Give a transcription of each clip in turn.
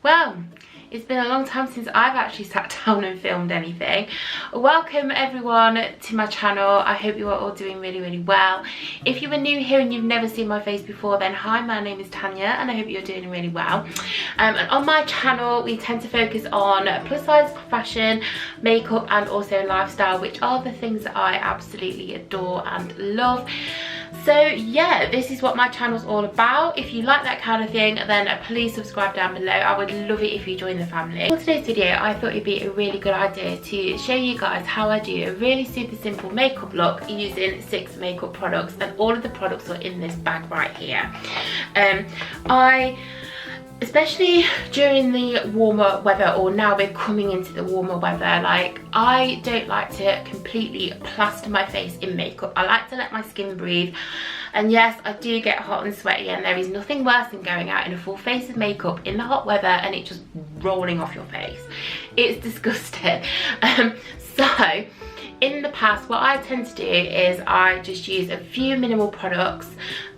Well, it's been a long time since I've actually sat down and filmed anything. Welcome everyone to my channel. I hope you are all doing really well. If you are new here and you've never seen my face before, then hi, my name is Tanya and I hope you're doing really well. And on my channel we tend to focus on plus size fashion, makeup and also lifestyle, which are the things that I absolutely adore and love. So yeah, this is what my channel's all about. If you like that kind of thing, then please subscribe down below. I would love it if you join the family. For today's video, I thought it'd be a really good idea to show you guys how I do a really super simple makeup look using 6 makeup products, and all of the products are in this bag right here. Especially during the warmer weather, or now we're coming into the warmer weather, like I don't like to completely plaster my face in makeup. I like to let my skin breathe, and yes, I do get hot and sweaty, and there is nothing worse than going out in a full face of makeup in the hot weather and it just rolling off your face. It's disgusting. So in the past, what I tend to do is I just use a few minimal products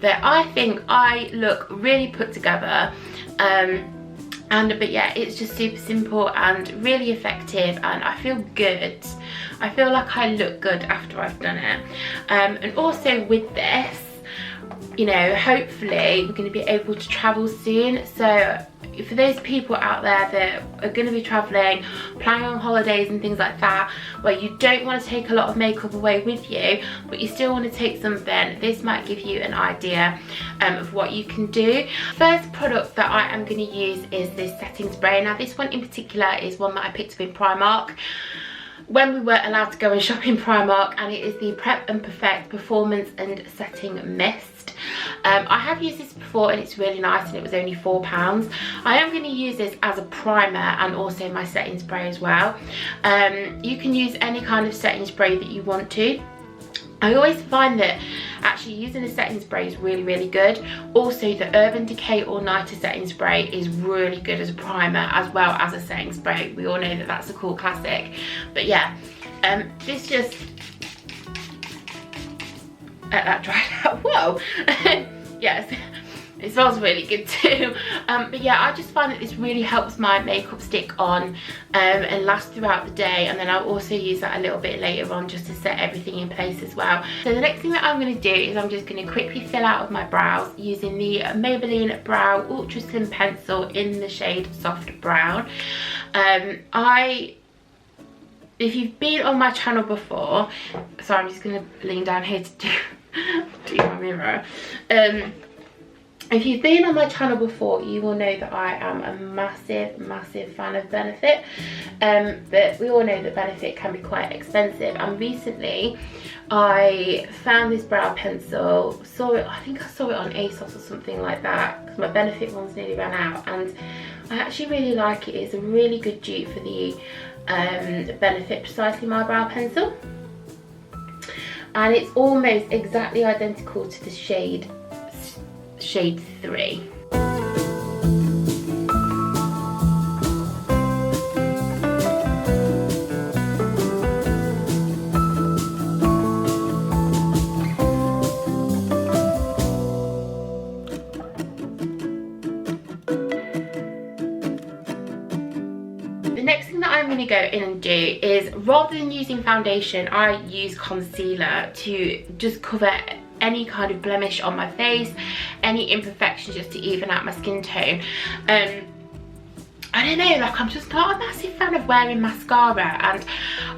that I think I look really put together. But yeah, it's just super simple and really effective, and I feel good. I feel like I look good after I've done it. And also with this, you know, hopefully we're going to be able to travel soon. So for those people out there that are going to be traveling, planning on holidays and things like that, where you don't want to take a lot of makeup away with you, but you still want to take something, this might give you an idea of what you can do. First product that I am going to use is this setting spray. Now this one in particular is one that I picked up in Primark when we were allowed to go and shop in Primark, and it is the Prep and Perfect Performance and Setting Mist. I have used this before and it's really nice, and it was only £4. I am going to use this as a primer and also my setting spray as well. You can use any kind of setting spray that you want to. I always find that actually using a setting spray is really good. Also the Urban Decay All Nighter setting spray is really good as a primer as well as a setting spray. We all know that that's a cool classic. But yeah, this just that dried out. Whoa. Yes, it smells really good too. But yeah, I just find that this really helps my makeup stick on and last throughout the day, and then I'll also use that a little bit later on just to set everything in place as well. So the next thing that I'm going to do is I'm just going to quickly fill out of my brows using the Maybelline Brow Ultra Slim Pencil in the shade Soft Brown. If you've been on my channel before, sorry, I'm just going to lean down here to do my mirror. If you've been on my channel before, you will know that I am a massive fan of Benefit, but we all know that Benefit can be quite expensive, and recently I found this brow pencil, I think I saw it on ASOS or something like that, because my Benefit ones nearly ran out, and I actually really like it. It's a really good dupe for the Benefit Precisely My Brow Pencil, and it's almost exactly identical to the shade 3. The next thing that I'm going to go in and do is, rather than using foundation, I use concealer to just cover any kind of blemish on my face, any imperfections, just to even out my skin tone. I don't know, like I'm just not a massive fan of wearing mascara, and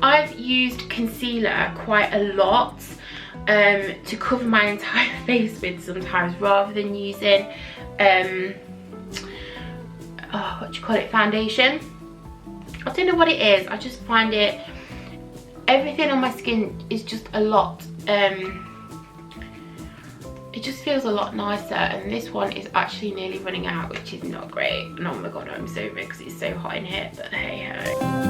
I've used concealer quite a lot to cover my entire face with sometimes, rather than using foundation. I don't know what it is, I just find everything on my skin is just a lot, it just feels a lot nicer, and this one is actually nearly running out, which is not great. And oh my god, I'm so red because it's so hot in here, but hey ho.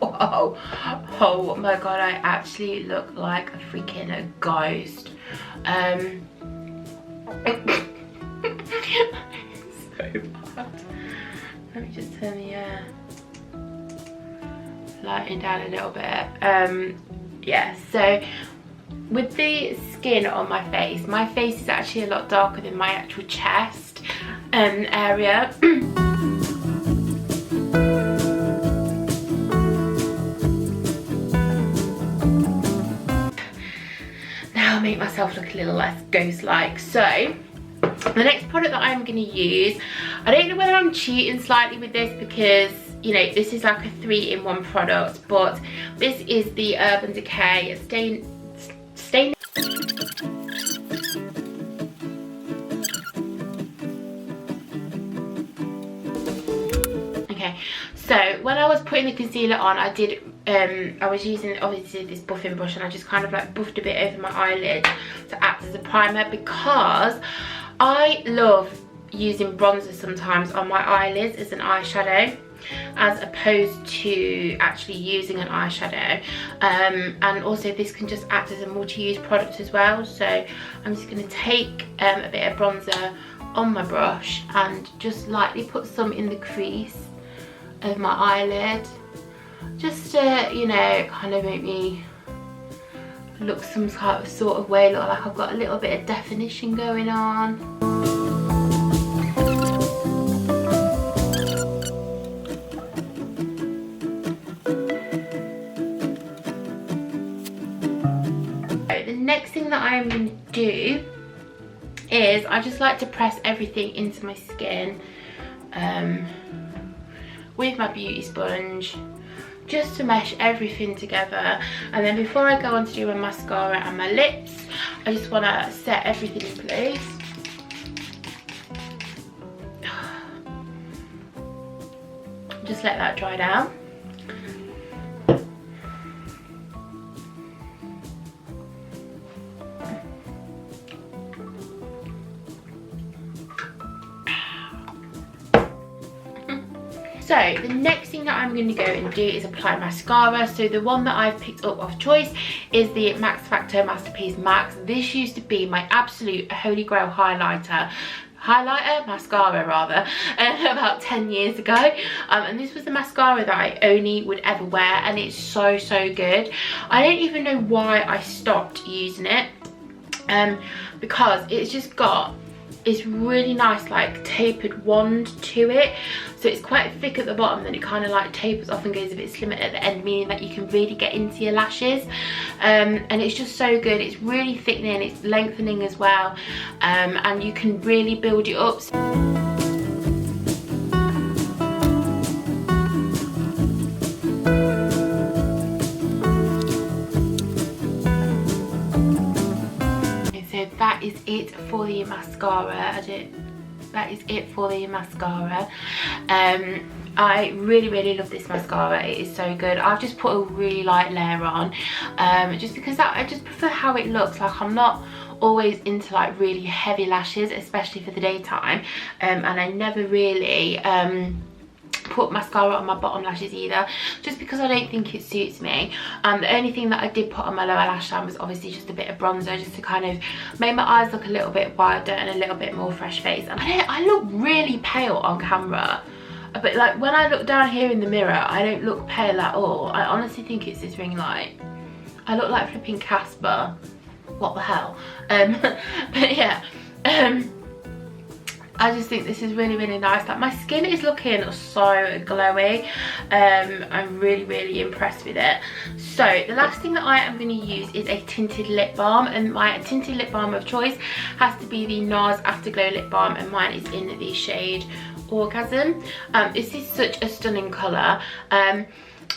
Whoa, oh my god, I actually look like a freaking ghost. So bad. Let me just turn the lighten down a little bit. Yeah, so with the skin on my face is actually a lot darker than my actual chest area. Now I'll make myself look a little less ghost-like. So the next product that I'm going to use, I don't know whether I'm cheating slightly with this because, you know, this is like a 3-in-1 product, but this is the Urban Decay Stain. Okay, so when I was putting the concealer on, I was using obviously this buffing brush, and I just kind of like buffed a bit over my eyelid to act as a primer, because I love using bronzer sometimes on my eyelids as an eyeshadow, as opposed to actually using an eyeshadow. And also this can just act as a multi-use product as well. So I'm just going to take a bit of bronzer on my brush and just lightly put some in the crease of my eyelid, just to, you know, kind of make me look some sort of way, look like I've got a little bit of definition going on. The next thing that I'm going to do is I just like to press everything into my skin with my beauty sponge, just to mesh everything together. And then before I go on to do my mascara and my lips, I just want to set everything in place. Just let that dry down. So the next thing that I'm going to go and do is apply mascara. So the one that I've picked up of choice is the Max Factor Masterpiece Max. This used to be my absolute holy grail mascara rather, about 10 years ago, and this was the mascara that I only would ever wear, and it's so good. I don't even know why I stopped using it, because it's just got this really nice like tapered wand to it, so it's quite thick at the bottom, then it kind of like tapers off and goes a bit slimmer at the end, meaning that you can really get into your lashes, and it's just so good. It's really thickening, it's lengthening as well, and you can really build it up. That is it for the mascara. That is it for the mascara. I really love this mascara. It is so good. I've just put a really light layer on, just because I just prefer how it looks. Like, I'm not always into like really heavy lashes, especially for the daytime, and I never really put mascara on my bottom lashes either, just because I don't think it suits me. The only thing that I did put on my lower lash line was obviously just a bit of bronzer, just to kind of make my eyes look a little bit wider and a little bit more fresh face. And I look really pale on camera, but like when I look down here in the mirror, I don't look pale at all. I honestly think it's this ring light. I look like flipping Casper. What the hell? But yeah, I just think this is really nice. Like, my skin is looking so glowy. I'm really impressed with it. So the last thing that I am going to use is a tinted lip balm, and my tinted lip balm of choice has to be the Nars Afterglow lip balm, and mine is in the shade Orgasm. This is such a stunning colour.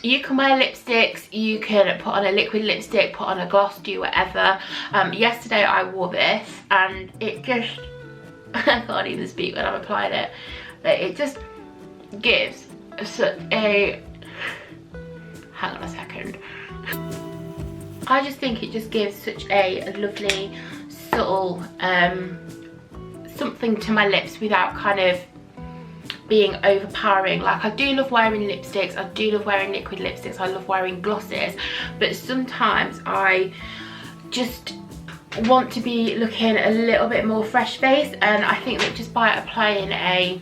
You can wear lipsticks, you can put on a liquid lipstick, put on a gloss, do whatever. Yesterday I wore this, and it just, I can't even speak when I've applied it, but it just gives such a, hang on a second, I just think it just gives such a lovely subtle something to my lips without kind of being overpowering. Like, I do love wearing lipsticks, I do love wearing liquid lipsticks, I love wearing glosses, but sometimes I just want to be looking a little bit more fresh face, and I think that just by applying a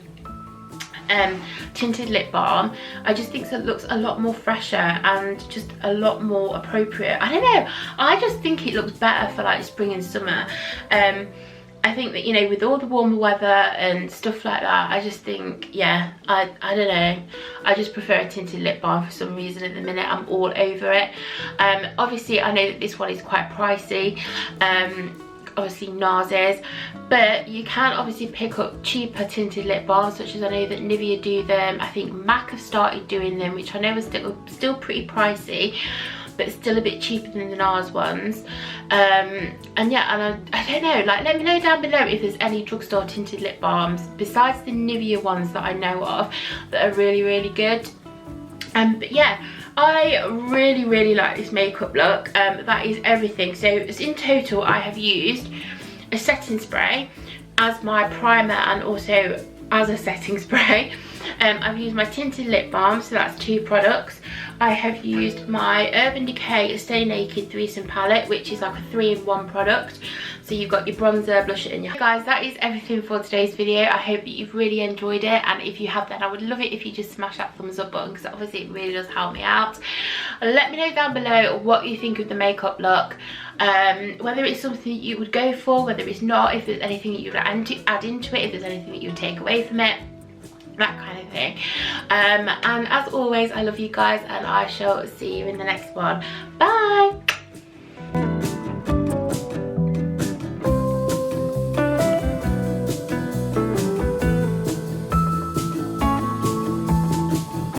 tinted lip balm. I just think it looks a lot more fresher and just a lot more appropriate. I don't know, I just think it looks better for like spring and summer. I think that, you know, with all the warmer weather and stuff like that, I just think, yeah, I don't know, I just prefer a tinted lip balm for some reason at the minute. I'm all over it. Obviously I know that this one is quite pricey, obviously Nars is, but you can obviously pick up cheaper tinted lip balms, such as I know that Nivea do them. I think MAC have started doing them, which I know is still pretty pricey, but still a bit cheaper than the Nars ones. And yeah, and I don't know, like, let me know down below if there's any drugstore tinted lip balms besides the Nivea ones that I know of that are really, really good. But yeah, I really like this makeup look. That is everything. So in total I have used a setting spray as my primer and also as a setting spray. I've used my tinted lip balm, so that's 2 products. I have used my Urban Decay Stay Naked Threesome palette, which is like a 3-in-1 product. So you've got your bronzer, blusher, and your... Guys, that is everything for today's video. I hope that you've really enjoyed it, and if you have, then I would love it if you just smash that thumbs up button, because obviously it really does help me out. Let me know down below what you think of the makeup look, whether it's something you would go for, whether it's not, if there's anything that you would add into it, if there's anything that you would take away from it, that kind of thing. And as always, I love you guys, and I shall see you in the next one. Bye.